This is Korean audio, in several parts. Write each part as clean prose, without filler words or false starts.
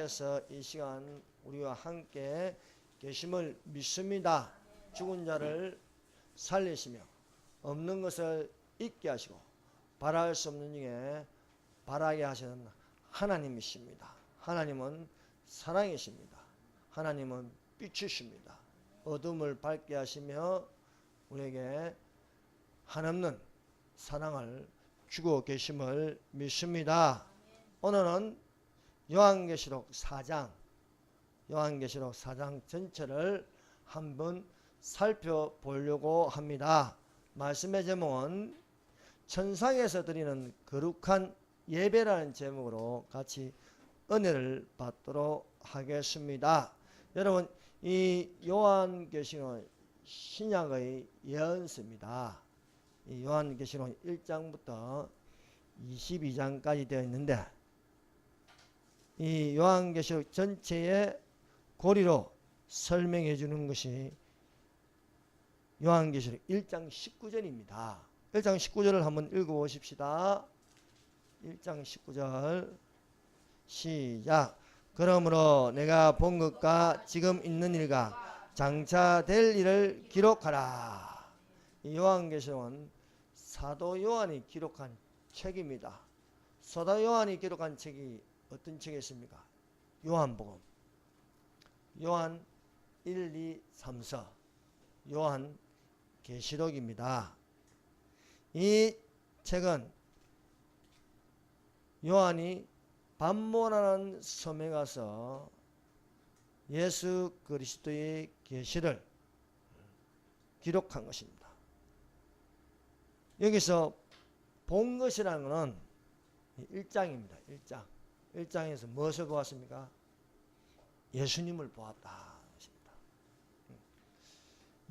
하나님께서 이 시간 우리와 함께 계심을 믿습니다. 죽은 자를 살리시며 없는 것을 있게 하시고 바랄 수 없는 중에 바라게 하시는 하나님이십니다. 하나님은 사랑이십니다. 하나님은 빛이십니다. 어둠을 밝게 하시며 우리에게 한없는 사랑을 주고 계심을 믿습니다. 오늘은 요한계시록 4장 전체를 한번 살펴보려고 합니다. 말씀의 제목은 천상에서 드리는 거룩한 예배라는 제목으로 같이 은혜를 받도록 하겠습니다. 여러분, 이 요한계시록은 신약의 예언서입니다. 이 요한계시록 1장부터 22장까지 되어 있는데, 이 요한계시록 전체의 고리로 설명해 주는 것이 요한계시록 1장 19절입니다. 1장 19절을 한번 읽어보십시다. 1장 19절 시작. 그러므로 내가 본 것과 지금 있는 일과 장차 될 일을 기록하라. 이 요한계시록은 사도 요한이 기록한 책입니다. 사도 요한이 기록한 책이 어떤 책이 있습니까? 요한복음, 요한 1, 2, 3서, 요한 계시록입니다. 이 책은 요한이 반모라는 섬에 가서 예수 그리스도의 계시를 기록한 것입니다. 여기서 본 것이라는 것은 1장입니다. 1장에서 무엇을 보았습니까? 예수님을 보았다.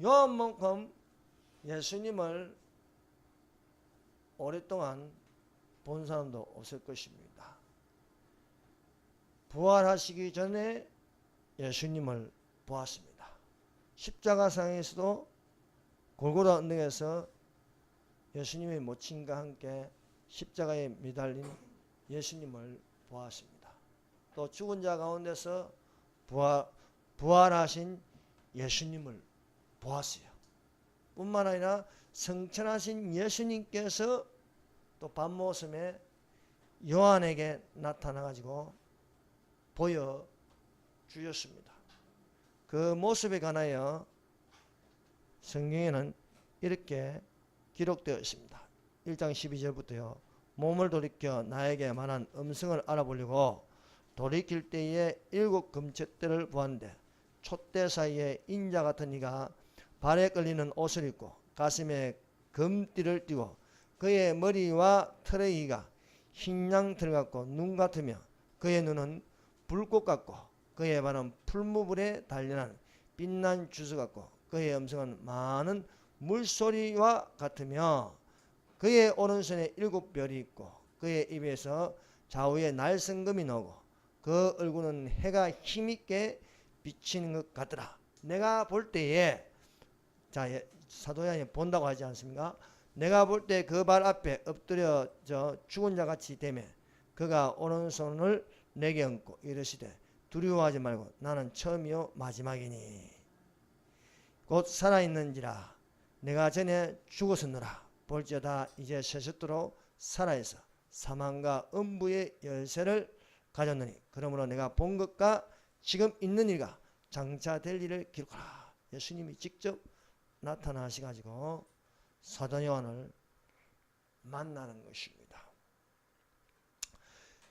요한만큼 예수님을 오랫동안 본 사람도 없을 것입니다. 부활하시기 전에 예수님을 보았습니다. 십자가상에서도 골고다 언덕에서 예수님의 모친과 함께 십자가에 매달린 예수님을 보았습니다. 또 죽은 자 가운데서 부활하신 예수님을 보았어요. 뿐만 아니라 성천하신 예수님께서 또 밤모섬에 요한에게 나타나가지고 보여주셨습니다. 그 모습에 관하여 성경에는 이렇게 기록되어 있습니다. 1장 12절부터요. 몸을 돌이켜 나에게 말한 음성을 알아보려고 돌이킬 때에 7 금쳇대를 보았는데 촛대 사이에 인자 같은 이가 발에 끌리는 옷을 입고 가슴에 금띠를 띠고 그의 머리와 털의 이가 흰 양털 같고 눈 같으며 그의 눈은 불꽃 같고 그의 발은 풀무불에 단련한 빛난 주스 같고 그의 음성은 많은 물소리와 같으며 그의 오른손에 7 별이 있고 그의 입에서 좌우에 날성금이 나오고 그 얼굴은 해가 힘있게 비치는 것 같더라. 내가 볼 때에, 자, 사도 요한이 본다고 하지 않습니까? 내가 볼 때 그 발 앞에 엎드려져 죽은 자 같이 되매 그가 오른손을 내게 얹고 이르시되 두려워하지 말고 나는 처음이요 마지막이니 곧 살아있는지라 내가 전에 죽었었노라. 볼지어다 이제 세숫도로 살아있어 사망과 음부의 열쇠를 가졌느니 그러므로 내가 본 것과 지금 있는 일과 장차 될 일을 기록하라. 예수님이 직접 나타나셔가지고 사도 요한을 만나는 것입니다.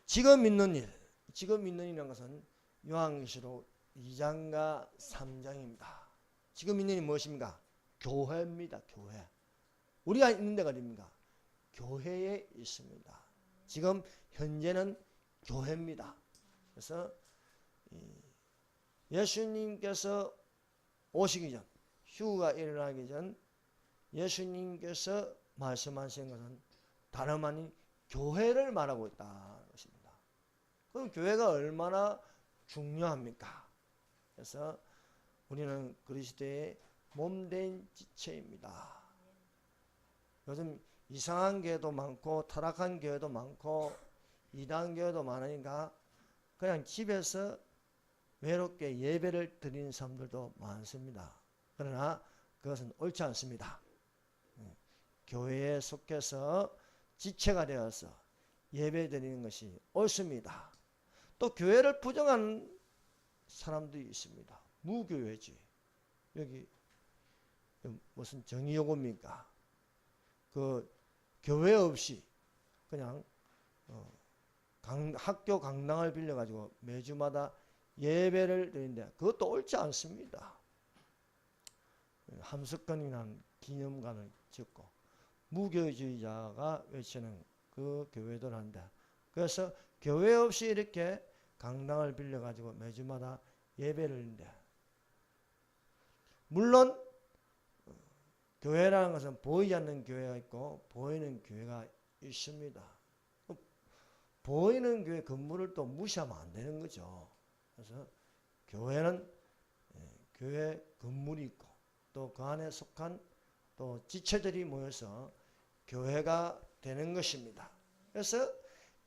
지금 있는 일이라는 것은 요한계시록 2장과 3장입니다. 지금 있는 일이 무엇입니까? 교회입니다. 교회. 우리가 있는 데가 어디입니까? 교회에 있습니다. 지금 현재는 교회입니다. 그래서 예수님께서 오시기 전, 휴가 일어나기 전 예수님께서 말씀하신 것은 다름 아닌 교회를 말하고 있다는 것입니다. 그럼 교회가 얼마나 중요합니까? 그래서 우리는 그리스도의 몸된 지체입니다. 요즘 이상한 교회도 많고 타락한 교회도 많고 이단 교회도 많으니까 그냥 집에서 외롭게 예배를 드리는 사람들도 많습니다. 그러나 그것은 옳지 않습니다. 교회에 속해서 지체가 되어서 예배 드리는 것이 옳습니다. 또 교회를 부정하는 사람들이 있습니다. 무교회지. 여기 무슨 정의요구입니까? 그 교회 없이 그냥 학교 강당을 빌려가지고 매주마다 예배를 드리는데 그것도 옳지 않습니다. 함석건이라는 기념관을 짓고 무교주의자가 외치는 그 교회들 한데, 그래서 교회 없이 이렇게 강당을 빌려가지고 매주마다 예배를 드리는데, 물론 교회라는 것은 보이지 않는 교회가 있고 보이는 교회가 있습니다. 보이는 교회 건물을 또 무시하면 안 되는 거죠. 그래서 교회는 교회 건물이 있고 또 그 안에 속한 또 지체들이 모여서 교회가 되는 것입니다. 그래서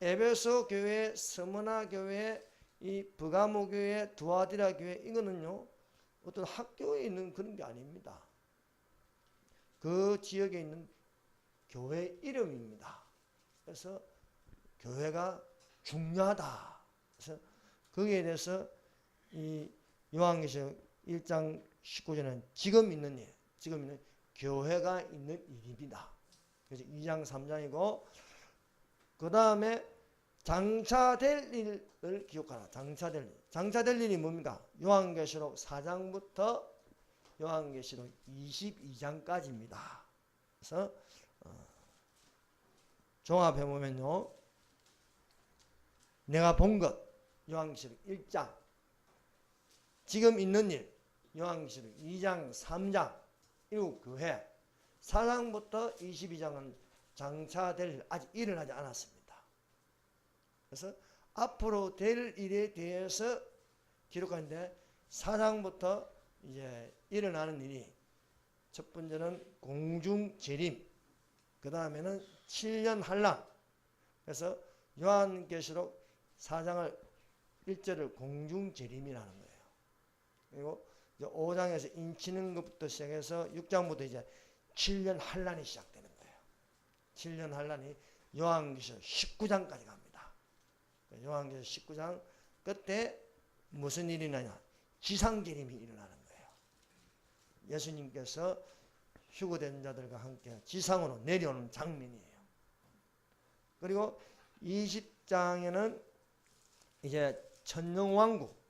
에베소 교회, 스무나 교회, 이 브가모 교회, 두아디라 교회, 이거는요 어떤 학교에 있는 그런 게 아닙니다. 그 지역에 있는 교회 이름입니다. 그래서 교회가 중요하다. 그래서 거기에 대해서 이 요한계시록 1장 19절은 지금 있는 일, 지금 있는 교회가 있는 일입니다. 그래서 2장 3장이고, 그 다음에 장차될 일을 기억하라. 장차될 일. 장차될 일이 뭡니까? 요한계시록 4장부터 요한계시록 22장까지입니다. 그래서 종합해 보면요, 내가 본 것 요한계시록 1장, 지금 있는 일 요한계시록 2장 3장 일곱 교회, 4장부터 22장은 장차될 일, 아직 일어나지 않았습니다. 그래서 앞으로 될 일에 대해서 기록하는데, 4장부터 이제 일어나는 일이, 첫 번째는 공중재림, 그 다음에는 7년 환란. 그래서 요한계시록 4장을 1절을 공중재림이라는 거예요. 그리고 이제 5장에서 인치는 것부터 시작해서 6장부터 이제 7년 환란이 시작되는 거예요. 7년 환란이 요한계시록 19장까지 갑니다. 요한계시록 19장 끝에 무슨 일이 나냐? 지상재림이 일어나는 거예요. 예수님께서 휴거된 자들과 함께 지상으로 내려오는 장면이에요. 그리고 20장에는 이제 천년왕국,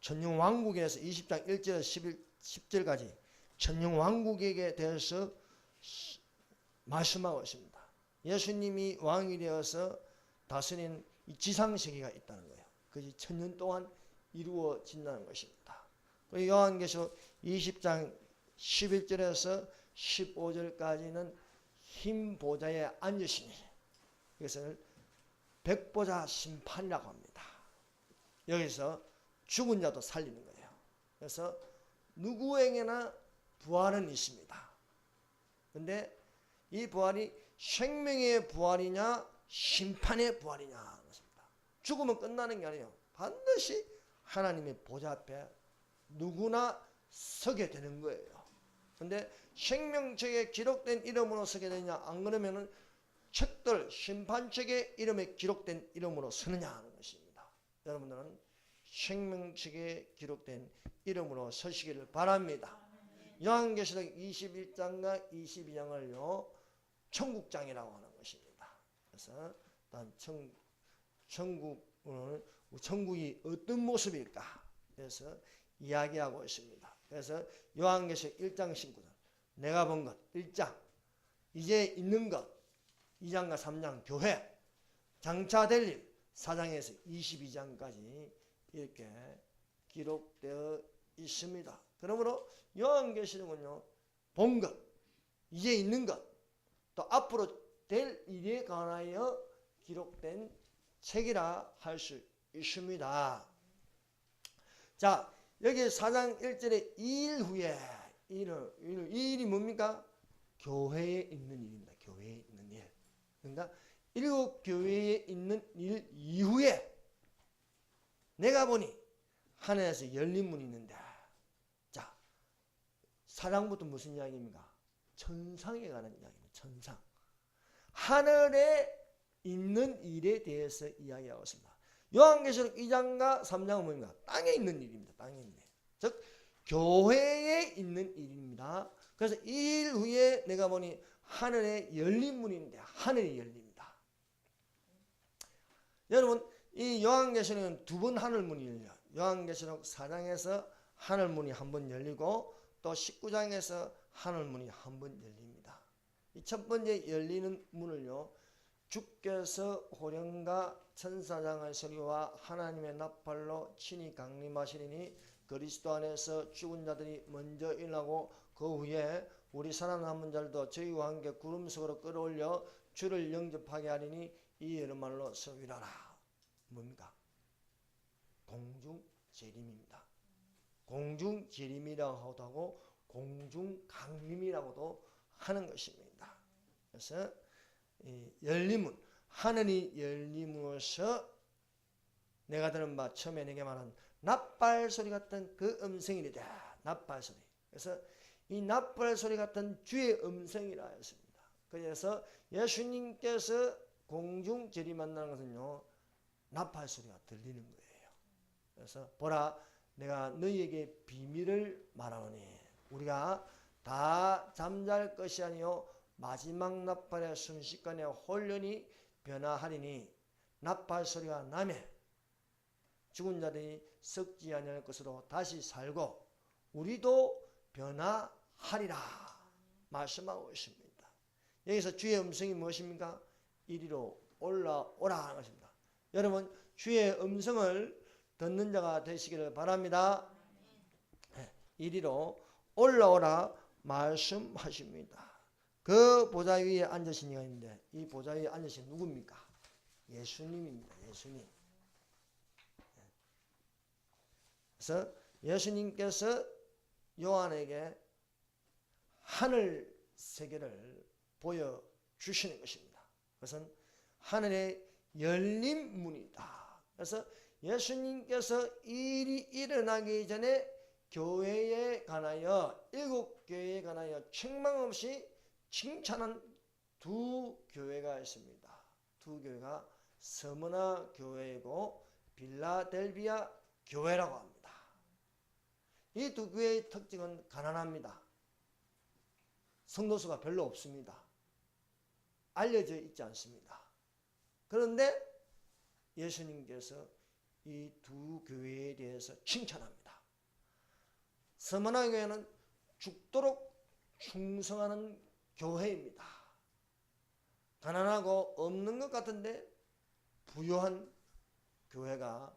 천년왕국에서 20장 1절 10절까지 천년왕국에 대해서 말씀하고 있습니다. 예수님이 왕이 되어서 다스리는 이 지상세계가 있다는 거예요. 그것이 천년 동안 이루어진다는 것입니다. 그리고 요한계시록 20장 11절에서 15절까지는 흰 보좌에 앉으시니, 이것을 백보자 심판이라고 합니다. 여기서 죽은 자도 살리는 거예요. 그래서 누구에게나 부활은 있습니다. 근데 이 부활이 생명의 부활이냐 심판의 부활이냐 하는 것입니다. 죽으면 끝나는 게 아니에요. 반드시 하나님의 보좌 앞에 누구나 서게 되는 거예요. 근데 생명책에 기록된 이름으로 서게 되냐, 안 그러면은 책들 심판책의 이름에 기록된 이름으로 서느냐 하는 것입니다. 여러분들은 생명책에 기록된 이름으로 서시기를 바랍니다. 요한계시록 21장과 22장을요 천국장이라고 하는 것입니다. 그래서 천국이 어떤 모습일까 그래서 이야기하고 있습니다. 그래서 요한계시록 1장 19절 내가 본 것 1장, 이제 있는 것 2장과 3장 교회, 장차될 일 4장에서 22장까지 이렇게 기록되어 있습니다. 그러므로 요한계시록은요 본 것, 이제 있는 것, 또 앞으로 될 일에 관하여 기록된 책이라 할 수 있습니다. 자, 여기 4장 1절에 이 일 후에 이 일이 뭡니까? 교회에 있는 일입니다. 교회에 있는 일. 그러니까 일곱 교회에 있는 일 이후에 내가 보니 하늘에서 열린 문이 있는데, 자, 사랑부터 무슨 이야기입니까? 천상에 관한 이야기입니다. 천상. 하늘에 있는 일에 대해서 이야기하고 있습니다. 요한계시록 2장과 3장은 뭡니까? 땅에 있는 일입니다. 땅에 있는 일. 즉 교회에 있는 일입니다. 그래서 이 일 후에 내가 보니 하늘에 열린 문인데 하늘이 열립니다. 여러분, 이 요한계시록은 두 번 하늘문이 열려요. 요한계시록 4장에서 하늘문이 한 번 열리고 또 19장에서 하늘문이 한 번 열립니다. 이 첫 번째 열리는 문을요, 주께서 호령과 천사장의 소리와 하나님의 나팔로 친히 강림하시리니 그리스도 안에서 죽은 자들이 먼저 일어나고 그 후에 우리 살아남은 자들도 저희와 함께 구름 속으로 끌어올려 주를 영접하게 하리니 이 여름말로 서위라라. 뭡니까? 공중재림입니다. 공중재림이라고도 하고 공중강림이라고도 하는 것입니다. 그래서 이 열림은 하늘이 열림으로써 내가 들은 바 처음에 내게 말한 나팔 소리 같은 그 음성이다. 나팔 소리. 그래서 이 나팔 소리 같은 주의 음성이라 했습니다. 그래서 예수님께서 공중 재림한다는 것은요, 나팔 소리가 들리는 거예요. 그래서 보라, 내가 너희에게 비밀을 말하노니 우리가 다 잠잘 것이 아니요 마지막 나팔의 순식간에 혼련이 변화하리니 나팔 소리가 나매 죽은 자들이 썩지 아니할 것으로 다시 살고 우리도 변화하리라 말씀하고 있습니다. 여기서 주의 음성이 무엇입니까? 이리로 올라오라 하는 것입니다. 여러분, 주의 음성을 듣는 자가 되시기를 바랍니다. 이리로 올라오라 말씀하십니다. 그 보좌 위에 앉으신 이가 있는데 이 보좌 위에 앉으신 누굽니까? 예수님입니다. 예수님. 그래서 예수님께서 요한에게 하늘 세계를 보여주시는 것입니다. 그것은 하늘의 열린 문이다. 그래서 예수님께서 일이 일어나기 전에 교회에 관하여 일곱 교회에 관하여 책망 없이 칭찬한 두 교회가 있습니다. 두 교회가 스무나 교회이고 빌라델비아 교회라고 합니다. 이 두 교회의 특징은 가난합니다. 성도수가 별로 없습니다. 알려져 있지 않습니다. 그런데 예수님께서 이 두 교회에 대해서 칭찬합니다. 스무나 교회는 죽도록 충성하는 교회입니다. 가난하고 없는 것 같은데 부유한 교회가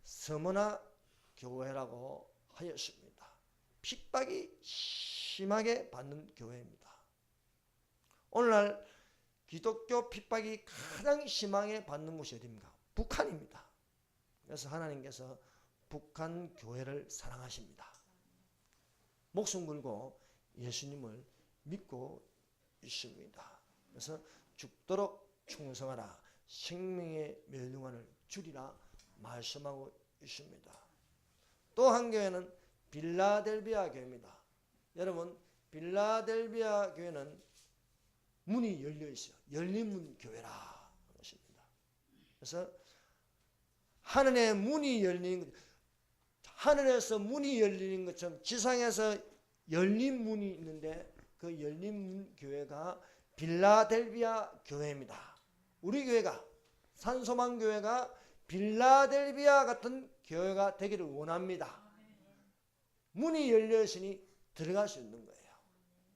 스무나 교회라고 하였습니다. 핍박이 심하게 받는 교회입니다. 오늘날 기독교 핍박이 가장 심하게 받는 곳이 어디입니까? 북한입니다. 그래서 하나님께서 북한 교회를 사랑하십니다. 목숨 걸고 예수님을 믿고 있습니다. 그래서 죽도록 충성하라, 생명의 멸류관을 주리라 말씀하고 있습니다. 또 한 교회는 빌라델비아 교회입니다. 여러분, 빌라델비아 교회는 문이 열려 있어요. 열린 문 교회라 하는 것입니다. 그래서 하늘에 문이 열리는 것, 하늘에서 문이 열리는 것처럼 지상에서 열린 문이 있는데 그 열린 문 교회가 빌라델비아 교회입니다. 우리 교회가 산소망 교회가 빌라델비아 같은 교회가 되기를 원합니다. 문이 열려 있으니 들어갈 수 있는 거예요.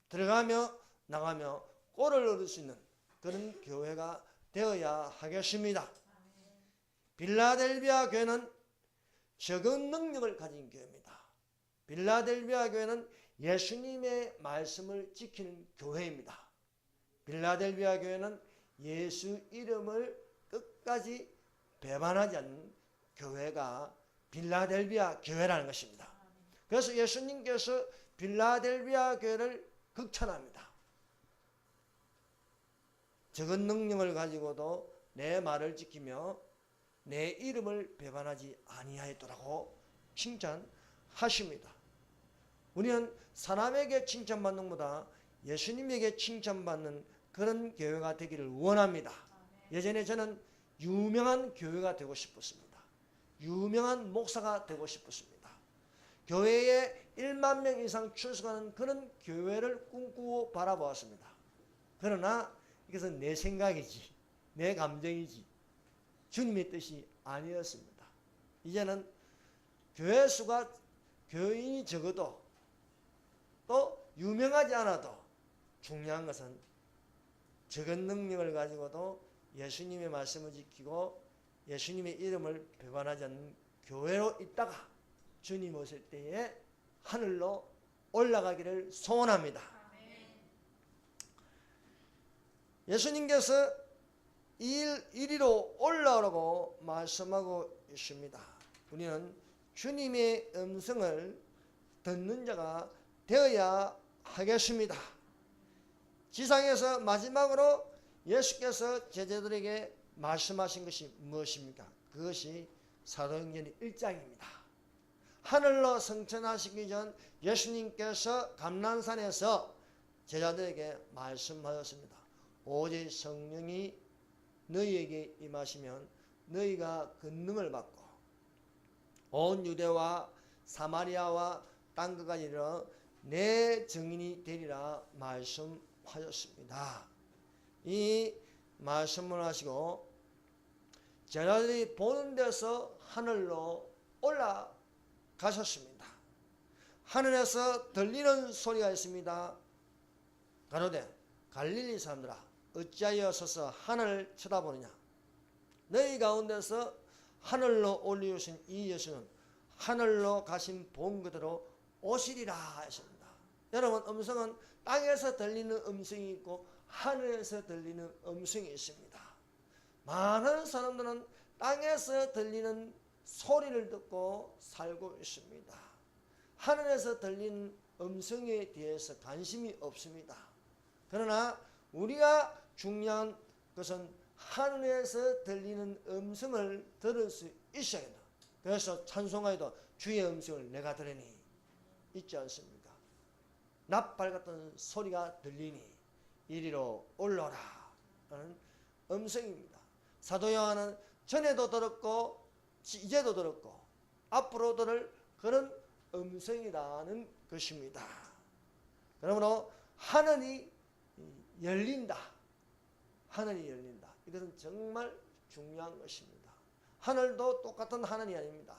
들어가며 나가며 꼴을 얻을 수 있는 그런 교회가 되어야 하겠습니다. 빌라델비아 교회는 적은 능력을 가진 교회입니다. 빌라델비아 교회는 예수님의 말씀을 지키는 교회입니다. 빌라델비아 교회는 예수 이름을 끝까지 배반하지 않는 교회가 빌라델비아 교회라는 것입니다. 그래서 예수님께서 빌라델비아 교회를 극찬합니다. 적은 능력을 가지고도 내 말을 지키며 내 이름을 배반하지 아니하였더라고 칭찬하십니다. 우리는 사람에게 칭찬받는 것보다 예수님에게 칭찬받는 그런 교회가 되기를 원합니다. 예전에 저는 유명한 교회가 되고 싶었습니다. 유명한 목사가 되고 싶었습니다. 교회에 1만 명 이상 출석하는 그런 교회를 꿈꾸고 바라보았습니다. 그러나 이것은 내 생각이지, 내 감정이지 주님의 뜻이 아니었습니다. 이제는 교회 수가 교인이 적어도 또 유명하지 않아도 중요한 것은 적은 능력을 가지고도 예수님의 말씀을 지키고 예수님의 이름을 배반하지 않는 교회로 있다가 주님 오실 때에 하늘로 올라가기를 소원합니다. 예수님께서 이리로 올라오라고 말씀하고 있습니다. 우리는 주님의 음성을 듣는 자가 되어야 하겠습니다. 지상에서 마지막으로 예수께서 제자들에게 말씀하신 것이 무엇입니까? 그것이 사도행전 1장입니다. 하늘로 승천하시기 전 예수님께서 감난산에서 제자들에게 말씀하셨습니다. 오직 성령이 너희에게 임하시면 너희가 권능을 받고 온 유대와 사마리아와 땅끝까지 이르러 내 증인이 되리라 말씀하셨습니다. 이 말씀을 하시고 제자들이 보는 데서 하늘로 올라가셨습니다. 하늘에서 들리는 소리가 있습니다. 가로되 갈릴리 사람들아 어찌하여 서서 하늘을 쳐다보느냐. 너희 가운데서 하늘로 올리우신 이 예수는 하늘로 가신 본 그대로 오시리라 하셨습니다. 여러분, 음성은 땅에서 들리는 음성이 있고 하늘에서 들리는 음성이 있습니다. 많은 사람들은 땅에서 들리는 소리를 듣고 살고 있습니다. 하늘에서 들리는 음성에 대해서 관심이 없습니다. 그러나 우리가 중요한 것은 하늘에서 들리는 음성을 들을 수 있어야 된다. 그래서 찬송가에도 주의 음성을 내가 들으니 있지 않습니까? 납발 같은 소리가 들리니 이리로 올라오라 하는 음성입니다. 사도 요한은 전에도 들었고 이제도 들었고 앞으로 들을 그런 음성이라는 것입니다. 그러므로 하늘이 열린다. 하늘이 열린다. 이것은 정말 중요한 것입니다. 하늘도 똑같은 하늘이 아닙니다.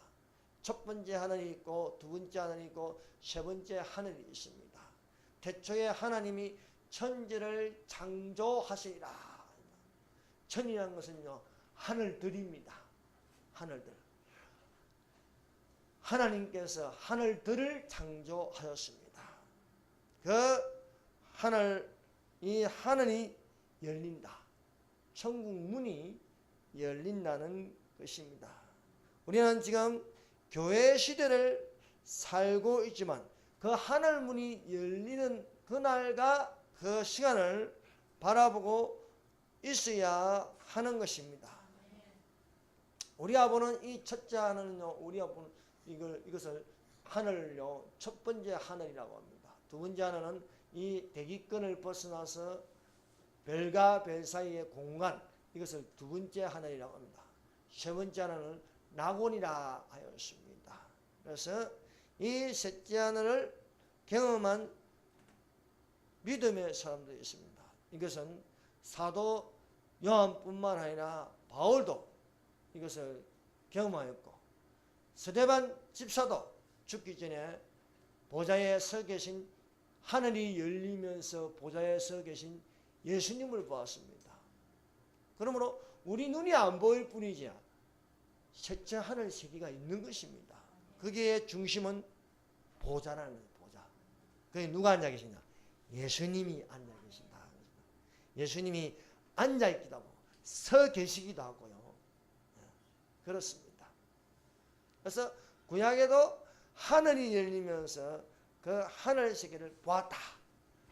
첫 번째 하늘이 있고 두 번째 하늘이 있고 세 번째 하늘이 있습니다. 태초에 하나님이 천지를 창조하시리라. 천이라는 것은요, 하늘들입니다. 하늘들. 하나님께서 하늘들을 창조하셨습니다. 그 하늘, 이 하늘이 열린다. 천국 문이 열린다는 것입니다. 우리는 지금 교회 시대를 살고 있지만 그 하늘 문이 열리는 그날과 그 시간을 바라보고 있어야 하는 것입니다. 우리 아버는 이 첫째 하늘은요, 우리 아버는 이것을 하늘을요, 첫 번째 하늘이라고 합니다. 두 번째 하늘은 이 대기권을 벗어나서 별과 별 사이의 공간, 이것을 두 번째 하늘이라고 합니다. 세 번째 하늘은 낙원이라 하였습니다. 그래서 이 셋째 하늘을 경험한 믿음의 사람들이 있습니다. 이것은 사도 요한뿐만 아니라 바울도 이것을 경험하였고 스데반 집사도 죽기 전에 보좌에 서 계신, 하늘이 열리면서 보좌에 서 계신 예수님을 보았습니다. 그러므로 우리 눈이 안 보일 뿐이지 셋째 하늘 세계가 있는 것입니다. 거기에 중심은 보좌라는 거예요. 보좌. 거기 누가 앉아 계시냐? 예수님이 앉아 계신다. 예수님이 앉아 있기도 하고 서 계시기도 하고요. 그렇습니다. 그래서 구약에도 하늘이 열리면서 그 하늘 세계를 보았다.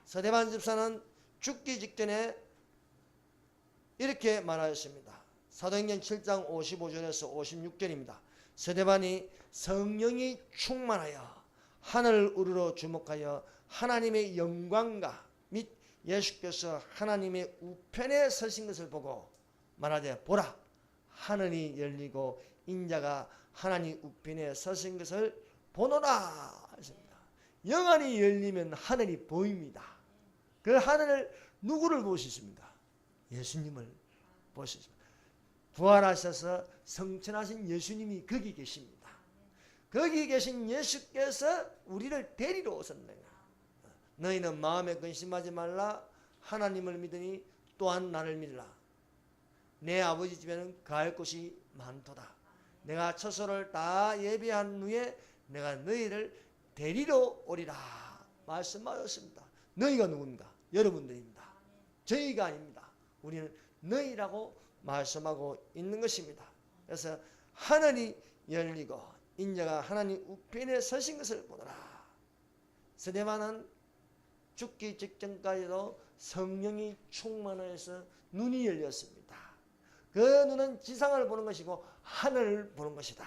스데반 집사는 죽기 직전에 이렇게 말하였습니다. 사도행전 7장 55절에서 56절입니다. 스데반이 성령이 충만하여 하늘을 우러러 주목하여 하나님의 영광과 및 예수께서 하나님의 우편에 서신 것을 보고 말하되 보라 하늘이 열리고 인자가 하나님 우편에 서신 것을 보노라 했습니다. 영안이 열리면 하늘이 보입니다. 그 하늘을 누구를 볼 수 있습니까? 예수님을 볼 수 있습니다. 부활하셔서 성천하신 예수님이 거기 계십니다. 거기 계신 예수께서 우리를 데리러 오셨느냐. 너희는 마음에 근심하지 말라. 하나님을 믿으니 또한 나를 믿으라. 내 아버지 집에는 거할 곳이 많도다. 내가 처소를 다 예비한 후에 내가 너희를 데리러 오리라 말씀하셨습니다. 너희가 누굽니까? 여러분들입니다. 저희가 아닙니다. 우리는 너희라고 말씀하고 있는 것입니다. 그래서 하늘이 열리고 인자가 하나님 우편에 서신 것을 보더라. 스데반은 죽기 직전까지도 성령이 충만해서 눈이 열렸습니다. 그 눈은 지상을 보는 것이고 하늘을 보는 것이다.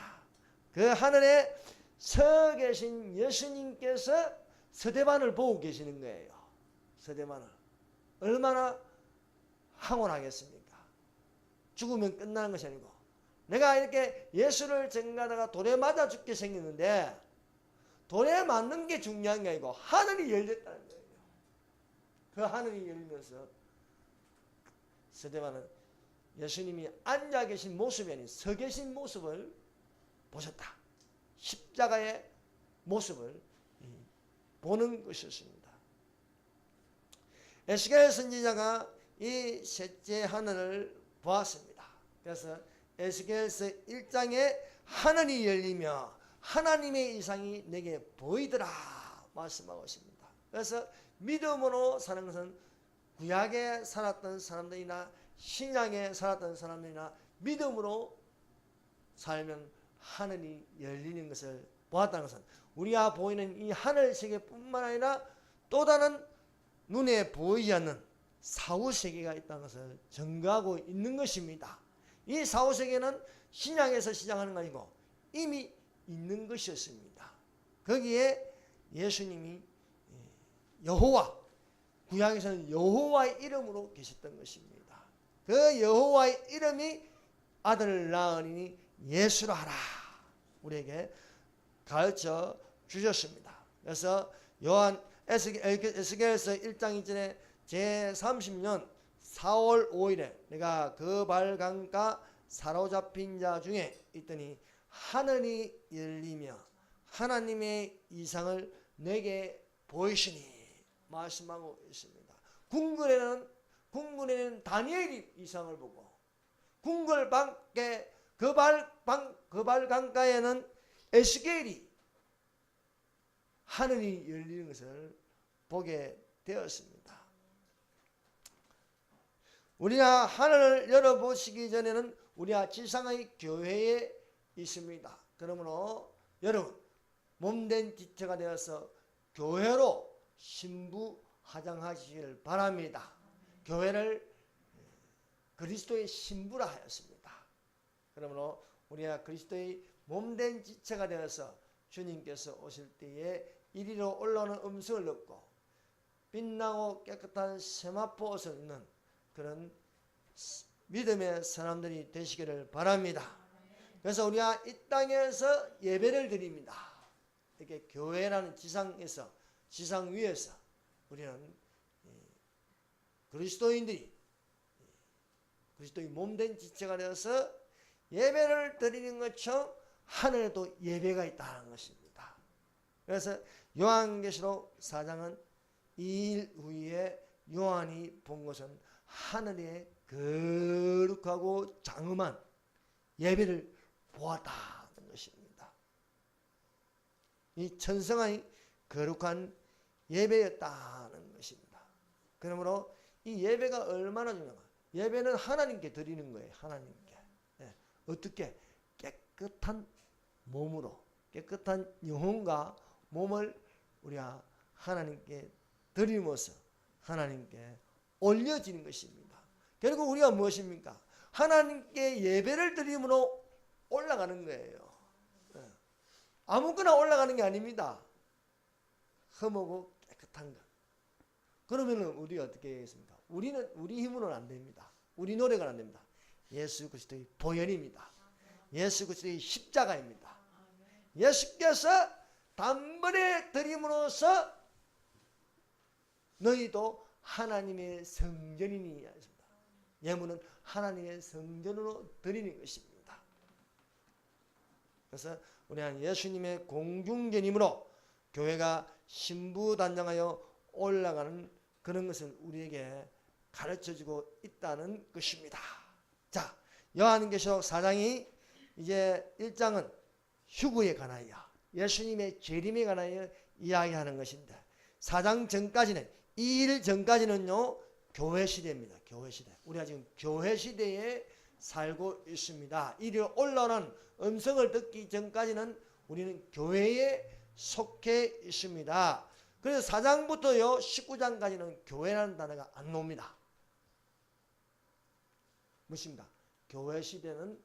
그 하늘에 서 계신 예수님께서 스데반을 보고 계시는 거예요. 스데반을 얼마나 황홀하겠습니까? 죽으면 끝나는 것이 아니고 내가 이렇게 예수를 증거하다가 돌에 맞아 죽게 생겼는데 돌에 맞는 게 중요한 게 아니고 하늘이 열렸다는 거예요. 그 하늘이 열리면서 스데반은 예수님이 앉아 계신 모습이 아닌 서 계신 모습을 보셨다. 십자가의 모습을 보는 것이었습니다. 에스겔 선지자가 이 셋째 하늘을 보았습니다. 그래서 에스겔서 1장에 하늘이 열리며 하나님의 이상이 내게 보이더라 말씀하고 있습니다. 그래서 믿음으로 사는 것은 구약에 살았던 사람들이나 신약에 살았던 사람들이나 믿음으로 살면 하늘이 열리는 것을 보았다는 것은 우리가 보이는 이 하늘 세계뿐만 아니라 또 다른 눈에 보이지 않는 사후세계가 있다는 것을 증거하고 있는 것입니다. 이 사후세계는 신약에서 시작하는 거 아니고 이미 있는 것이었습니다. 거기에 예수님이 여호와, 구약에서는 여호와의 이름으로 계셨던 것입니다. 그 여호와의 이름이 아들을 낳으니 예수라 하라 우리에게 가르쳐 주셨습니다. 그래서 에스겔서 1장 2절에 제30년 4월 5일에 내가 그 발강가 사로잡힌 자 중에 있더니 하늘이 열리며 하나님의 이상을 내게 보이시니 말씀하고 있습니다. 궁궐에는 다니엘이 이상을 보고 궁궐 밖에 그 발강가에는 에스겔이 하늘이 열리는 것을 보게 되었습니다. 우리가 하늘을 열어보시기 전에는 우리가 지상의 교회에 있습니다. 그러므로 여러분 몸된 지체가 되어서 교회로 신부화장하시기를 바랍니다. 교회를 그리스도의 신부라 하였습니다. 그러므로 우리가 그리스도의 몸된 지체가 되어서 주님께서 오실 때에 이리로 올라오는 음성을 듣고 빛나고 깨끗한 세마포 옷을 입는 그런 믿음의 사람들이 되시기를 바랍니다. 그래서 우리가 이 땅에서 예배를 드립니다. 이렇게 교회라는 지상에서 지상 위에서 우리는 그리스도인들이 그리스도의 몸된 지체가 되어서 예배를 드리는 것처럼 하늘에도 예배가 있다는 것입니다. 그래서 요한계시록 4장은 2일 후에 요한이 본 것은 하늘에 거룩하고 장엄한 예배를 보았다는 것입니다. 이 천성의 거룩한 예배였다는 것입니다. 그러므로 이 예배가 얼마나 중요한가? 예배는 하나님께 드리는 거예요. 하나님께. 어떻게? 깨끗한 몸으로 깨끗한 영혼과 몸을 우리가 하나님께 드림으로써 하나님께 올려지는 것입니다. 결국 우리가 무엇입니까? 하나님께 예배를 드림으로 올라가는 거예요. 아무거나 올라가는 게 아닙니다. 흠하고 깨끗한 것. 그러면 우리가 어떻게 하겠습니까? 우리는 우리 힘으로는 안 됩니다. 우리 노래가 안 됩니다. 예수 그리스도의 보혈입니다. 예수 그리스도의 십자가입니다. 예수께서 단번에 드림으로써 너희도 하나님의 성전이니 하셨습니다. 예물은 하나님의 성전으로 드리는 것입니다. 그래서 우리는 예수님의 공중전임으로 교회가 신부단장하여 올라가는 그런 것을 우리에게 가르쳐주고 있다는 것입니다. 자, 요한계시록 4장이 이제 1장은 휴거에 관하여 예수님의 재림에 관하여 이야기하는 것인데 4장 전까지는 이 일 전까지는요 교회 시대입니다. 교회 시대. 우리가 지금 교회 시대에 살고 있습니다. 이리 올라오는 음성을 듣기 전까지는 우리는 교회에 속해 있습니다. 그래서 4장부터요 19장까지는 교회라는 단어가 안 나옵니다. 무엇인가? 교회 시대는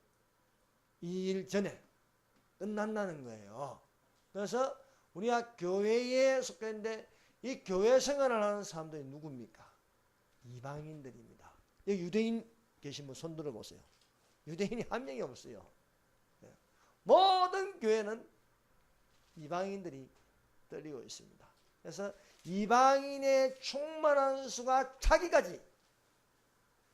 이 일 전에 끝난다는 거예요. 그래서 우리가 교회에 속해 있는데 이 교회 생활을 하는 사람들이 누굽니까? 이방인들입니다. 여기 유대인 계신 분 손 들어보세요. 유대인이 한 명이 없어요. 모든 교회는 이방인들이 떨리고 있습니다. 그래서 이방인의 충만한 수가 차기까지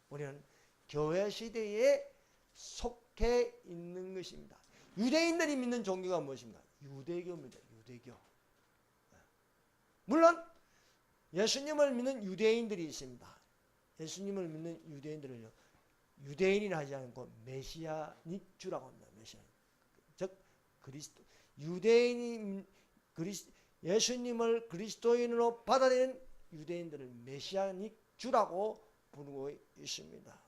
우리는 교회 시대에 속해 있는 것입니다. 유대인들이 믿는 종교가 무엇입니까? 유대교입니다. 유대교. 물론 예수님을 믿는 유대인들이 있습니다. 예수님을 믿는 유대인들은요 유대인이라 하지 않고 메시아닉 주라고 합니다. 메시아. 즉 그리스도 유대인이 예수님을 그리스도인으로 받아들이는 유대인들을 메시아닉 주라고 부르고 있습니다.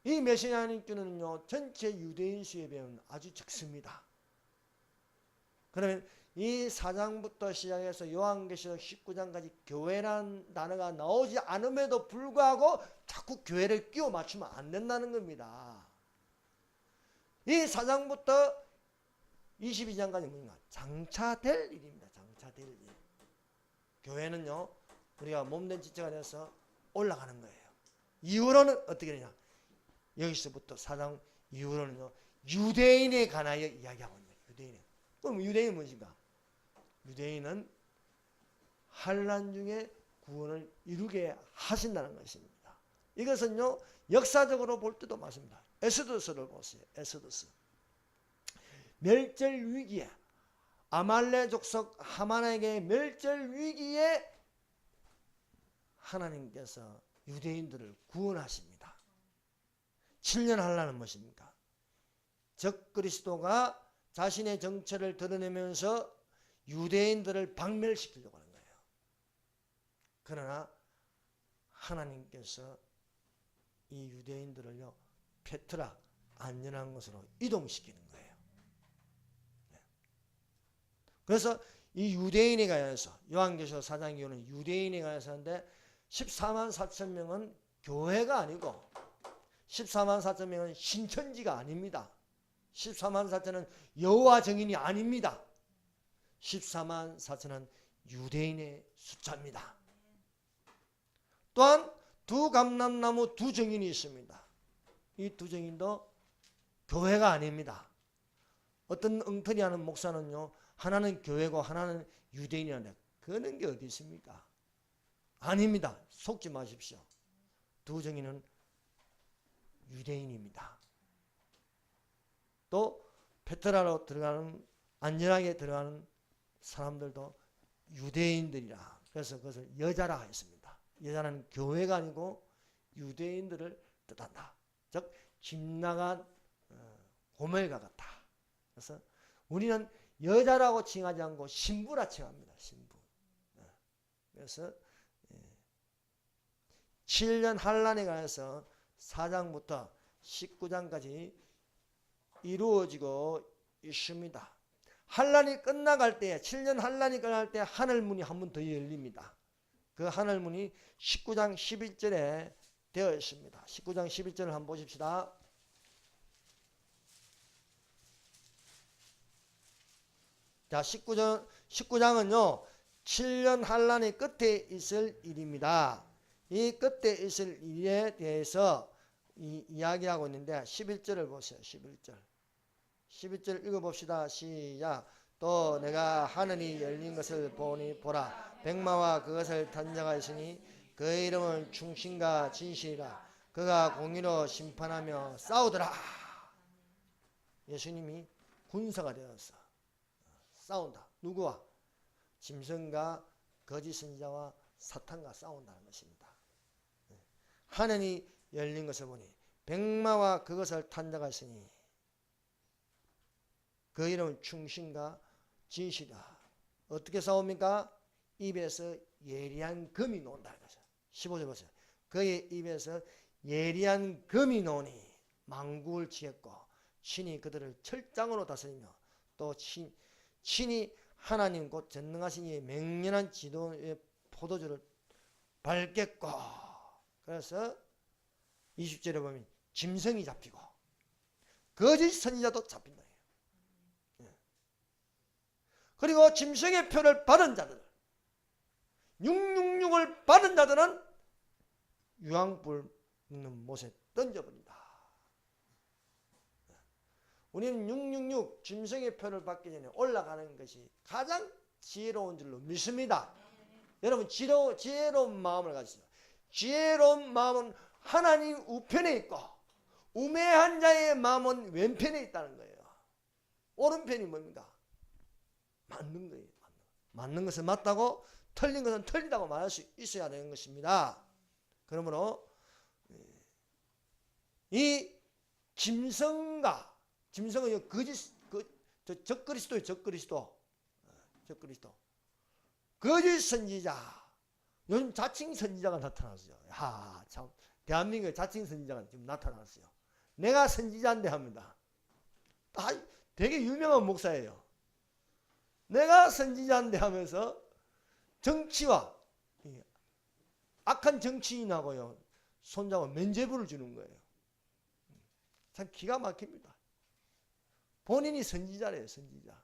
이 메시아닉 주는요 전체 유대인 수에 비하면 아주 적습니다. 그러면 이 4장부터 시작해서 요한계시록 19장까지 교회라는 단어가 나오지 않음에도 불구하고 자꾸 교회를 끼워 맞추면 안 된다는 겁니다. 이 4장부터 22장까지 뭔가 장차될 일입니다. 장차될 일. 교회는요 우리가 몸된 지체가 돼서 올라가는 거예요. 이후로는 어떻게 되냐? 여기서부터 4장 이후로는요 유대인에 관하여 이야기하고 있는 거예요. 유대인. 그럼 유대인은 무엇인가? 유대인은 환난 중에 구원을 이루게 하신다는 것입니다. 이것은요 역사적으로 볼 때도 맞습니다. 에스더스를 보세요. 에스더스. 멸절 위기에 아말렉 족속 하만에게 멸절 위기에 하나님께서 유대인들을 구원하십니다. 7년 환난은 무엇입니까? 적 그리스도가 자신의 정체를 드러내면서 유대인들을 박멸시키려고 하는 거예요. 그러나 하나님께서 이 유대인들을요 페트라 안전한 곳으로 이동시키는 거예요. 그래서 이 유대인에 관해서 요한계시록 4장 이후는 유대인에 관해서 하는데 14만 4천 명은 교회가 아니고 14만 4천 명은 신천지가 아닙니다. 14만 4천은 여호와 증인이 아닙니다. 14만 4천은 유대인의 숫자입니다. 또한 두 감람나무 두 증인이 있습니다. 이 두 증인도 교회가 아닙니다. 어떤 엉터리 하는 목사는요 하나는 교회고 하나는 유대인이라는데 그런 게 어디 있습니까? 아닙니다. 속지 마십시오. 두 증인은 유대인입니다. 또 페트라로 들어가는 안전하게 들어가는 사람들도 유대인들이라 그래서 그것을 여자라 했습니다. 여자는 교회가 아니고 유대인들을 뜻한다. 즉 집 나간 고멜과 같다. 그래서 우리는 여자라고 칭하지 않고 신부라 칭합니다. 신부. 그래서 7년 환난에 관해서 4장부터 19장까지 이루어지고 있습니다. 환난이 끝나갈 때 7년 환난이 끝날 때 하늘문이 한 번 더 열립니다. 그 하늘문이 19장 11절에 되어 있습니다. 19장 11절을 한번 보십시다. 자, 19장은요 7년 환란의 끝에 있을 일입니다. 이 끝에 있을 일에 대해서 이야기하고 있는데 11절을 보세요. 11절 읽어봅시다. 시작. 또 내가 하늘이 열린 것을 보라. 백마와 그것을 탄 자가 있으니 그의 이름은 충신과 진실이라. 그가 공의로 심판하며 싸우더라. 예수님이 군사가 되어서 싸운다. 누구와? 짐승과 거짓 선지자와 사탄과 싸운다는 것입니다. 하늘이 열린 것을 보니 백마와 그것을 탄 자가 있으니 그 이름은 충신과 진실이다. 어떻게 싸웁니까? 입에서 예리한 금이 나온다는 거죠. 15절 보세요. 그의 입에서 예리한 금이 나오니 만국을 지었고 친히 그들을 철장으로 다스리며 또 친히 하나님 곧 전능하신 이의 맹렬한 지도의 포도주를 밟겠고. 그래서 20절에 보면 짐승이 잡히고 거짓 선지자도 잡힌다. 그리고 짐승의 표를 받은 자들 666을 받은 자들은 유황불 묻는 못에 던져버린다. 우리는 666 짐승의 표를 받기 전에 올라가는 것이 가장 지혜로운 줄로 믿습니다. 여러분 지혜로운 마음을 가지세요. 지혜로운 마음은 하나님 우편에 있고 우매한 자의 마음은 왼편에 있다는 거예요. 오른편이 뭡니까? 맞는 거예요. 맞는 것은 맞다고 틀린 것은 틀리다고 말할 수 있어야 되는 것입니다. 그러므로 이 짐승은 적그리스도예요. 적그리스도. 거짓 선지자. 요즘 자칭 선지자가 나타났어요. 참 대한민국에 자칭 선지자가 지금 나타났어요. 내가 선지자인데 합니다. 되게 유명한 목사예요. 내가 선지자인데 하면서 정치와 악한 정치인하고요 손잡아 면죄부를 주는 거예요. 참 기가 막힙니다. 본인이 선지자래요. 선지자.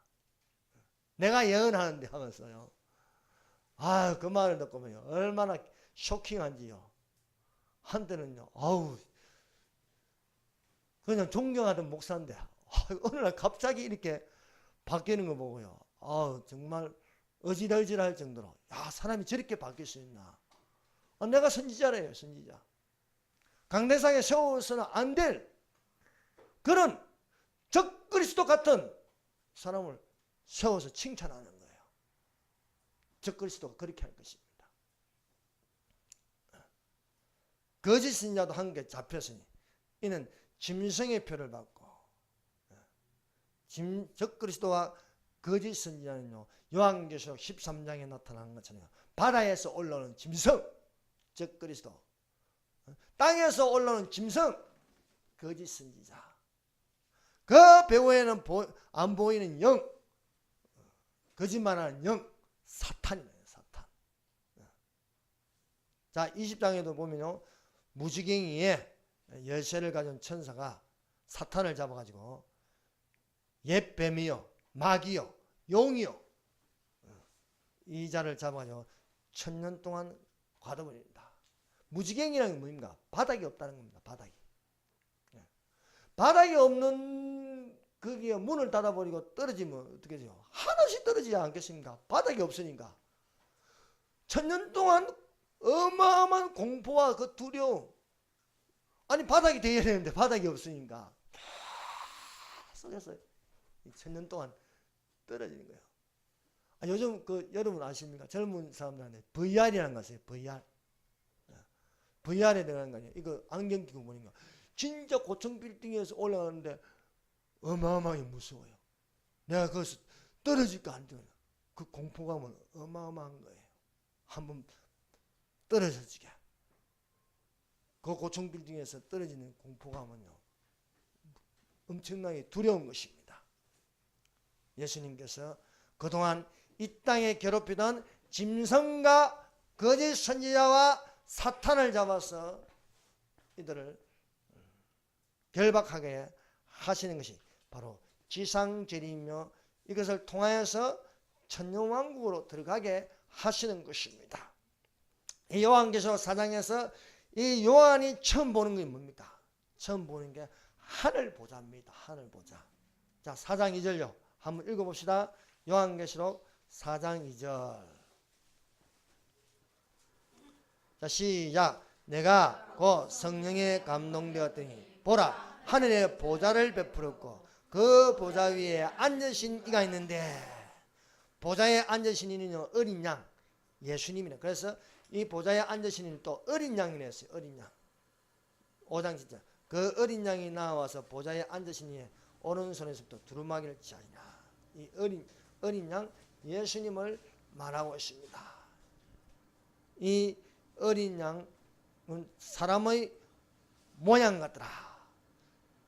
내가 예언하는데 하면서요. 그 말을 듣고 보면 얼마나 쇼킹한지요. 한때는요. 그냥 존경하던 목사인데 어느 날 갑자기 이렇게 바뀌는 거 보고요. 정말 어질어질할 정도로 사람이 저렇게 바뀔 수 있나. 내가 선지자래요. 선지자. 강대상에 세워서는 안 될 그런 적그리스도 같은 사람을 세워서 칭찬하는 거예요. 적그리스도가 그렇게 할 것입니다. 거짓 선지자도 한 개 잡혔으니 이는 짐승의 표를 받고 적그리스도와 거짓 선지자는요 요한계시록 13장에 나타난 것처럼 바다에서 올라오는 짐승 적그리스도, 땅에서 올라오는 짐승 거짓 선지자, 그 배후에는 안 보이는 영, 거짓말하는 영, 사탄이에요. 사탄. 자 20장에도 보면요 무지갱이의 열쇠를 가진 천사가 사탄을 잡아가지고 옛 뱀이요 마귀요 용이요 이 자를 잡아가지고 1000년 동안 가둬버립니다. 무지갱이라는 게 뭡니까? 바닥이 없다는 겁니다. 바닥이 없는 거기에 문을 닫아버리고 떨어지면 어떻게 돼요? 한없이 떨어지지 않겠습니까? 바닥이 없으니까. 1000년 동안 어마어마한 공포와 그 두려움. 아니 바닥이 되어야 되는데 바닥이 없으니까 속에서 1000년 동안 떨어지는 거예요. 요즘 여러분 아십니까? 젊은 사람들한테 VR이라는 거 아세요? VR에 들어가는 거 아니에요? 이거 안경 끼고 보니까 진짜 고층 빌딩에서 올라가는데 어마어마하게 무서워요. 내가 거기서 떨어질까 안 떨어질까 그 공포감은 어마어마한 거예요. 한번 떨어지게 그 고층 빌딩에서 떨어지는 공포감은요 엄청나게 두려운 것입니다. 예수님께서 그동안 이 땅에 괴롭히던 짐승과 거짓 선지자와 사탄을 잡아서 이들을 결박하게 하시는 것이 바로 지상제리이며 이것을 통하여서 천년왕국으로 들어가게 하시는 것입니다. 이 요한계시록 4장에서 이 요한이 처음 보는 게 뭡니까? 처음 보는 게 하늘보좌입니다. 하늘보좌. 자, 4장 2절요. 한번 읽어봅시다. 요한계시록 4장 2절. 자, 시작. 내가 곧 성령에 감동되었더니 보라, 하늘에 보좌를 베풀었고 그 보좌 위에 앉으신 이가 있는데, 보좌에 앉으신 이는 어린 양 예수님이네. 그래서 이 보좌에 앉으신 이는 또 어린 양이라 했어요. 어린 양. 5장 진짜 그 어린 양이 나와서 보좌에 앉으신 이의 오른손에서부터 두루마기를 취하니라. 이 어린 양 예수님을 말하고 있습니다. 이 어린 양은 사람의 모양 같더라.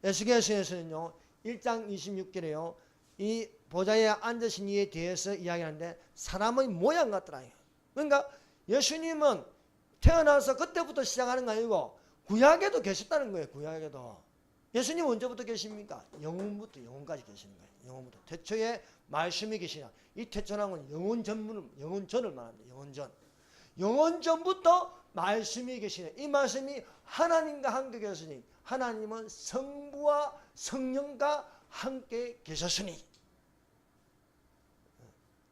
에스겔서에서는요 1장 26절에요 이 보좌에 앉으신 이에 대해서 이야기하는데 사람의 모양 같더라. 그러니까 예수님은 태어나서 그때부터 시작하는 거 아니고 구약에도 계셨다는 거예요. 구약에도. 예수님 언제부터 계십니까? 영원부터 영원까지 계시는 거예요. 영원부터. 태초에 말씀이 계시냐. 이 태초라는 건 영원전을 말합니다. 영원전. 영원전부터 말씀이 계시네. 이 말씀이 하나님과 함께 계셨으니 하나님은 성부와 성령과 함께 계셨으니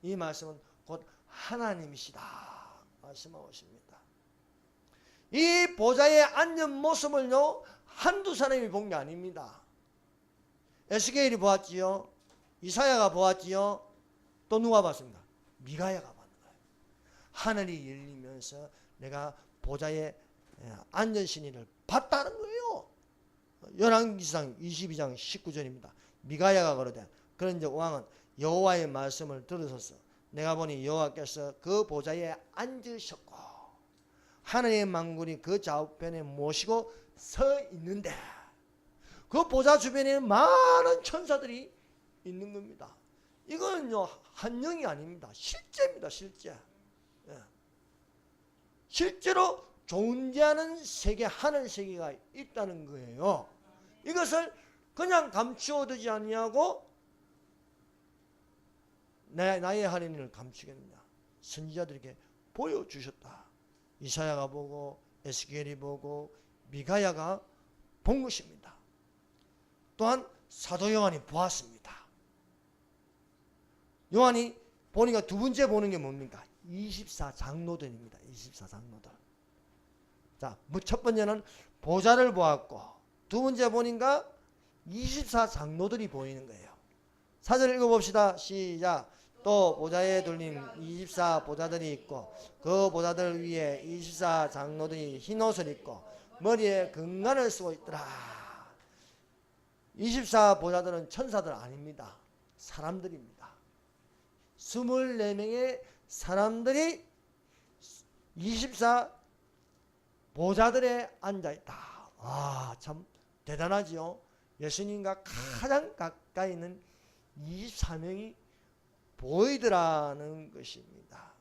이 말씀은 곧 하나님이시다 말씀하고 있습니다. 이 보좌에 앉은 모습을요 한두 사람이 본 게 아닙니다. 에스겔이 보았지요. 이사야가 보았지요. 또 누가 봤습니까? 미가야가 봤는 거예요. 하늘이 열리면서 내가 보좌에 앉으신 이를 봤다는 거예요. 열왕기상 22장 19절입니다. 미가야가 그러되 그런즉 왕은 여호와의 말씀을 들으소서. 내가 보니 여호와께서 그 보좌에 앉으셨고 하늘의 만군이 그 좌우편에 모시고 서 있는데 그 보좌 주변에 많은 천사들이 있는 겁니다. 이거는요 한영이 아닙니다. 실제입니다. 실제. 실제로 존재하는 세계, 하늘 세계가 있다는 거예요. 이것을 그냥 감추어두지 아니하고 나의 하나님을 감추겠느냐. 선지자들에게 보여주셨다. 이사야가 보고 에스겔이 보고 미가야가 본 것입니다. 또한 사도 요한이 보았습니다. 요한이 보니까 두 번째 보는 게 뭡니까? 24장로들입니다. 24장로들. 자, 첫 번째는 보좌를 보았고 두 번째 보니까 24장로들이 보이는 거예요. 4절 읽어봅시다. 시작. 또 보좌에 둘린 24보좌들이 있고 그 보좌들 위에 24장로들이 흰옷을 입고 머리에 금관을 쓰고 있더라. 24보좌들은 천사들 아닙니다. 사람들입니다. 24명의 사람들이 24보좌들에 앉아있다. 아, 참 대단하지요. 예수님과 가장 가까이 있는 24명이 보이더라는 것입니다.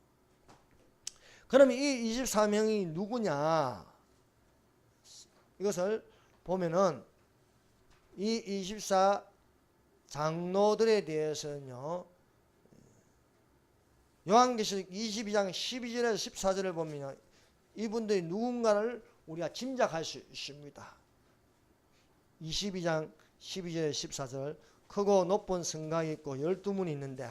그럼 이 24명이 누구냐? 이것을 보면은 이 24장로들에 대해서는요 요한계시록 22장 12절에서 14절을 보면 이분들이 누군가를 우리가 짐작할 수 있습니다. 22장 12절에 14절 크고 높은 성곽이 있고 12문이 있는데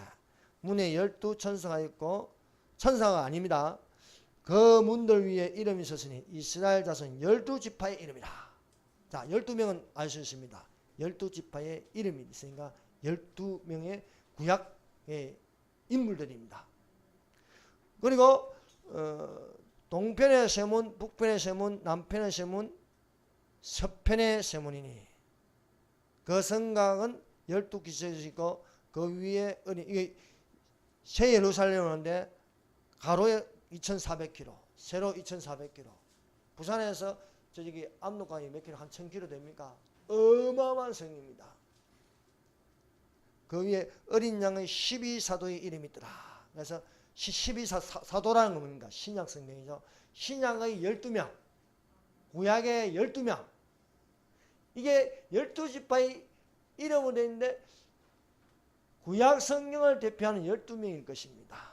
문에 12천사가 있고 천사가 아닙니다. 그 문들 위에 이름이 있었으니 이스라엘 자손 12지파의 이름이다. 자, 12명은 알 수 있습니다. 12지파의 이름이 있으니까 12명의 구약의 인물들입니다. 그리고 동편의 세문, 북편의 세문, 남편의 세문, 서편의 세문이니 그 성곽은 12기슭이 있고 그 위에 이게 새 예루살렘인데 가로에 2400km, 세로 2400km. 부산에서 저기 압록강이 몇 킬로? 한 1000km 됩니까? 어마어마한 성입니다. 그 위에 어린 양의 12사도의 이름이 있더라. 그래서 12사도라는 건 뭡니까? 신약 성경이죠. 신약의 12명. 구약의 12명. 이게 12지파의 이름으로 되어 있는데 구약 성경을 대표하는 12명일 것입니다.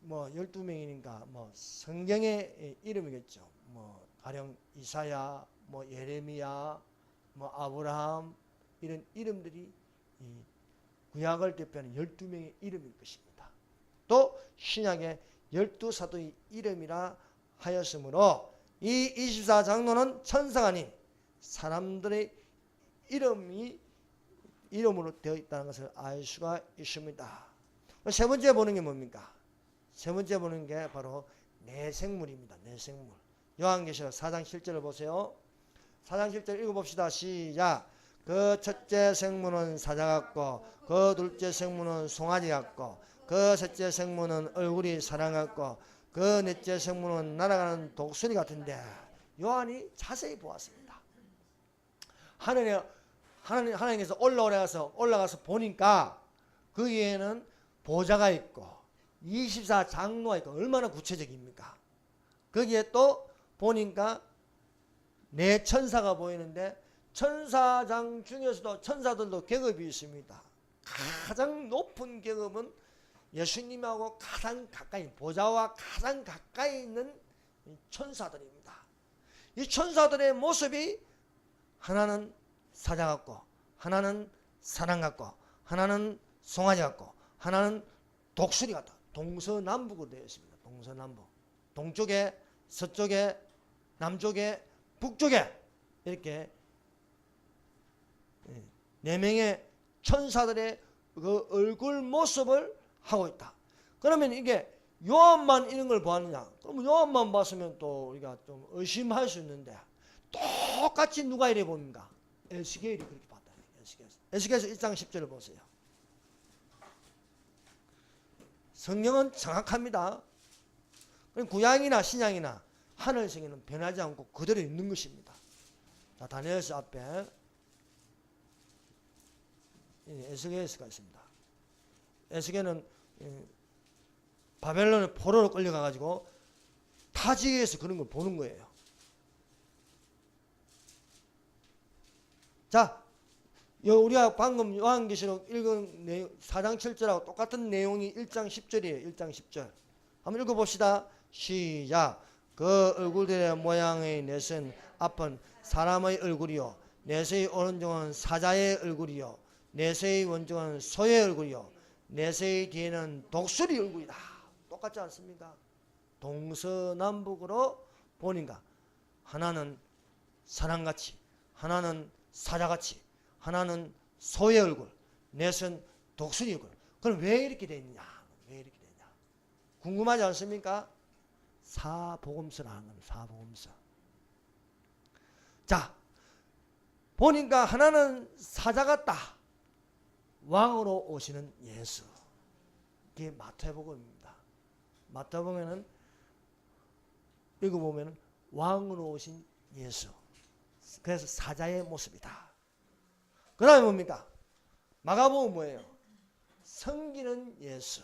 뭐 12명이니까 뭐 성경의 이름이겠죠. 뭐 가령 이사야, 뭐 예레미야, 뭐 아브라함 이런 이름들이 이 구약을 대표하는 12명의 이름일 것입니다. 또 신약의 12사도의 이름이라 하였으므로 이 24장로는 천사가 아닌 사람들의 이름으로 되어 있다는 것을 알 수가 있습니다. 세 번째 보는 게 뭡니까? 세 번째 보는 게 바로 내생물입니다. 내생물. 요한계시록 4장 7절을 보세요. 4장 7절 읽어봅시다. 시작. 그 첫째 생물은 사자 같고 그 둘째 생물은 송아지 같고 그 셋째 생물은 얼굴이 사람 같고 그 넷째 생물은 날아가는 독수리 같은데 요한이 자세히 보았습니다. 하나님께서 올라가서 보니까 거기에는 보좌가 있고 24장로가 있고 얼마나 구체적입니까? 거기에 또 보니까 네 천사가 보이는데 천사장 중에서도 천사들도 계급이 있습니다. 가장 높은 계급은 예수님하고 가장 가까이 보좌와 가장 가까이 있는 천사들입니다. 이 천사들의 모습이 하나는 사자 같고 하나는 사람 같고 하나는 송아지 같고 하나는 독수리 같다. 동서남북으로 되어 있습니다. 동서남북. 동쪽에 서쪽에 남쪽에 북쪽에 이렇게 네 명의 천사들의 그 얼굴 모습을 하고 있다. 그러면 이게 요한만 이런 걸 보았느냐? 그럼 요한만 봤으면 또 우리가 좀 의심할 수 있는데 똑같이 누가 이래 봅니까? 에스겔이 그렇게 봤다. 에스겔에서 1장 10절을 보세요. 성경은 정확합니다. 구약이나 신약이나 하늘성에는 변하지 않고 그대로 있는 것입니다. 자, 다니엘서 앞에 에스겔서가 있습니다. 에스겔은 바벨론의 포로로 끌려가가지고 타지에서 그런 걸 보는 거예요. 자, 우리가 방금 요한계시록 읽은 4장 7절하고 똑같은 내용이 1장 10절이에요. 1장 10절. 한번 읽어봅시다. 시작. 그 얼굴들의 모양의 넷은 앞은 사람의 얼굴이요 넷의 오른쪽은 사자의 얼굴이요 넷의 왼쪽은 소의 얼굴이요 넷의 뒤에는 독수리 얼굴이다. 똑같지 않습니까? 동서남북으로 보니까 하나는 사람같이 하나는 사자같이 하나는 소의 얼굴 넷은 독수리 얼굴. 그럼 왜 이렇게 되느냐? 왜 이렇게 되냐? 궁금하지 않습니까? 사복음서라는 겁니다. 사복음서. 자, 보니까 하나는 사자 같다. 왕으로 오시는 예수. 이게 마태복음입니다. 마태복음에는 읽어보면 왕으로 오신 예수. 그래서 사자의 모습이다. 그 다음에 뭡니까? 마가복음 뭐예요? 섬기는 예수.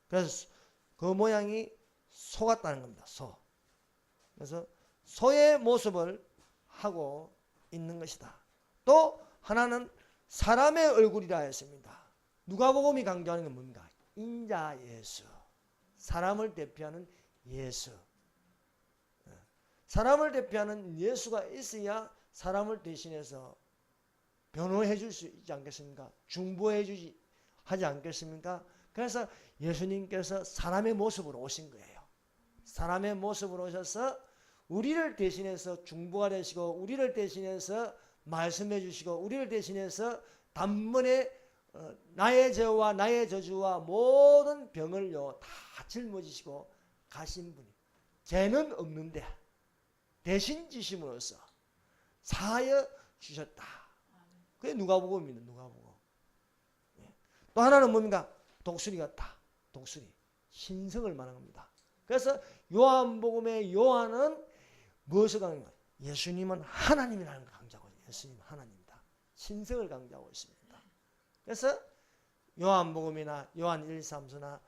그래서 그 모양이 소 같다는 겁니다. 소. 그래서 소의 모습을 하고 있는 것이다. 또 하나는 사람의 얼굴이라 했습니다. 누가복음이 강조하는 건 뭡니까? 인자 예수. 사람을 대표하는 예수. 사람을 대표하는 예수가 있어야 사람을 대신해서 변호해 줄 수 있지 않겠습니까? 중보해 주지 하지 않겠습니까? 그래서 예수님께서 사람의 모습으로 오신 거예요. 사람의 모습으로 오셔서 우리를 대신해서 중보가 되시고 우리를 대신해서 말씀해 주시고 우리를 대신해서 단번에 나의 죄와 나의 저주와 모든 병을요 다 짊어지시고 가신 분이 죄는 없는데 대신 지심으로써 사하여 주셨다. 그게 누가복음입니다. 누가복음. 또 하나는 뭡니까? 독수리 같다. 독수리. 신성을 말하는 겁니다. 그래서 요한복음의 요한은 무엇을 강조하는 거예요? 예수님은 하나님이라는 걸 강조하고 있어요. 예수님은 하나님이다. 신성을 강조하고 있습니다. 그래서 요한복음이나 요한 1, 3서나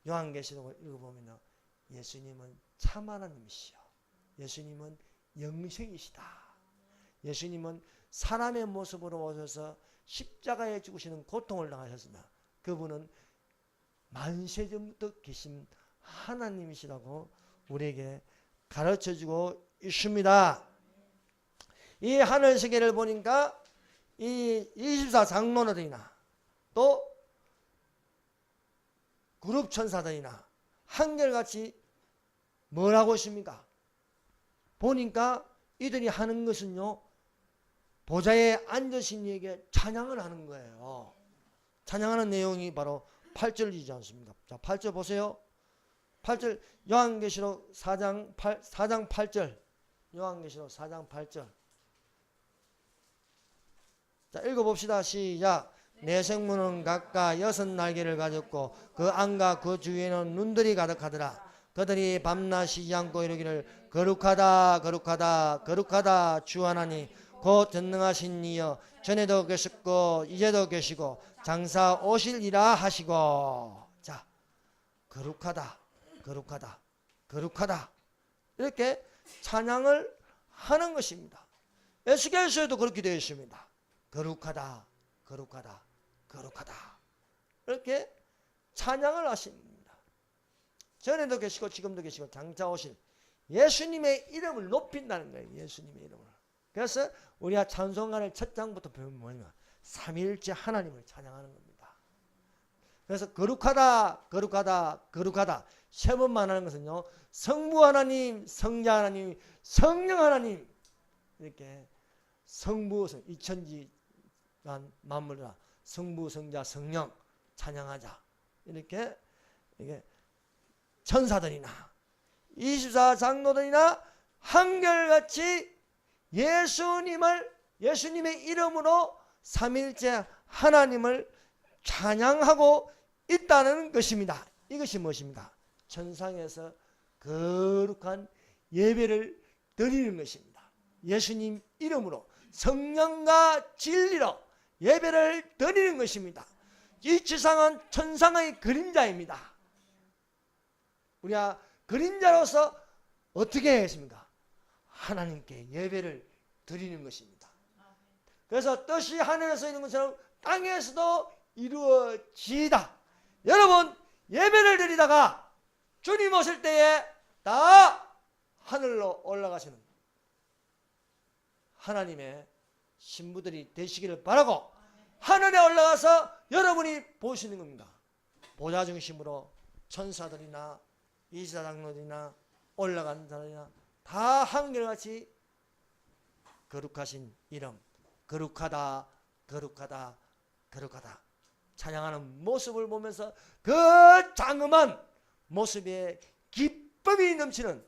요한계시록을 읽어보면 예수님은 참 하나님이시요. 예수님은 영생이시다. 예수님은 사람의 모습으로 오셔서 십자가에 죽으시는 고통을 당하셨으나 그분은 만세전부터 계신 하나님이시라고 우리에게 가르쳐주고 있습니다. 이 하늘세계를 보니까 이 24장로들이나 또 그룹 천사들이나 한결같이 뭘 하고 있습니까? 보니까 이들이 하는 것은요, 보좌에 앉으신 이에게 찬양을 하는 거예요. 찬양하는 내용이 바로 8절이지 않습니까? 자, 8절 보세요. 8절 요한계시록 4장 8절. 요한계시록 4장 8절. 자, 읽어봅시다. 시작. 내 생물은 각각 6날개를 가졌고 그 안과 그 주위에는 눈들이 가득하더라. 그들이 밤낮 쉬지 않고 이르기를 거룩하다 거룩하다 거룩하다 주 하나님 곧 전능하신 이여 전에도 계셨고 이제도 계시고 장사 오실이라 하시고. 자, 거룩하다 거룩하다 거룩하다 이렇게 찬양을 하는 것입니다. 에스겔서에도 그렇게 되어 있습니다. 거룩하다 거룩하다 거룩하다 이렇게 찬양을 하십니다. 전에도 계시고 지금도 계시고 장차 오실 예수님의 이름을 높인다는 거예요. 예수님의 이름을. 그래서 우리가 찬송가를 첫 장부터 배우면 뭐냐, 삼위일체 하나님을 찬양하는 겁니다. 그래서 거룩하다 거룩하다 거룩하다 세 번만 하는 것은요, 성부 하나님 성자 하나님 성령 하나님 이렇게 성부 이천지간 만물이라 성부 성자 성령 찬양하자 이렇게 이게 천사들이나 24장로들이나 한결같이 예수님의 이름으로 삼위일체 하나님을 찬양하고 있다는 것입니다. 이것이 무엇입니까? 천상에서 거룩한 예배를 드리는 것입니다. 예수님 이름으로 성령과 진리로 예배를 드리는 것입니다. 이 지상은 천상의 그림자입니다. 우리가 그림자로서 어떻게 해야겠습니까? 하나님께 예배를 드리는 것입니다. 그래서 뜻이 하늘에서 있는 것처럼 땅에서도 이루어지이다. 여러분, 예배를 드리다가 주님 오실 때에 다 하늘로 올라가시는 하나님의 신부들이 되시기를 바라고, 하늘에 올라가서 여러분이 보시는 겁니다. 보좌 중심으로 천사들이나 이사장로들이나 올라간 자들이나 다 한결같이 거룩하신 이름, 거룩하다 거룩하다 거룩하다 찬양하는 모습을 보면서 그 장엄한 모습에 기쁨이 넘치는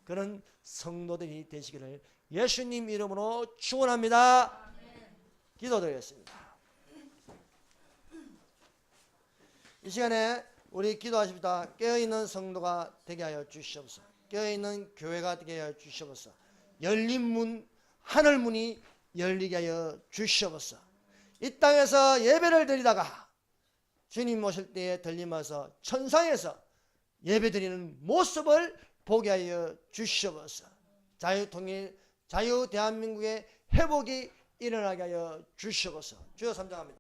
그런 성도들이 되시기를 예수님 이름으로 축원합니다. 기도드리겠습니다. 이 시간에 우리 기도하십니다. 깨어있는 성도가 되게 하여 주시옵소서. 깨어있는 교회가 되게 하여 주시옵소서. 열린 문, 하늘문이 열리게 하여 주시옵소서. 이 땅에서 예배를 드리다가 주님 오실 때에 들림와서 천상에서 예배드리는 모습을 보게 하여 주시옵소서. 자유통일, 자유 대한민국의 회복이 일어나게 하여 주시옵소서. 주여 삼장합니다.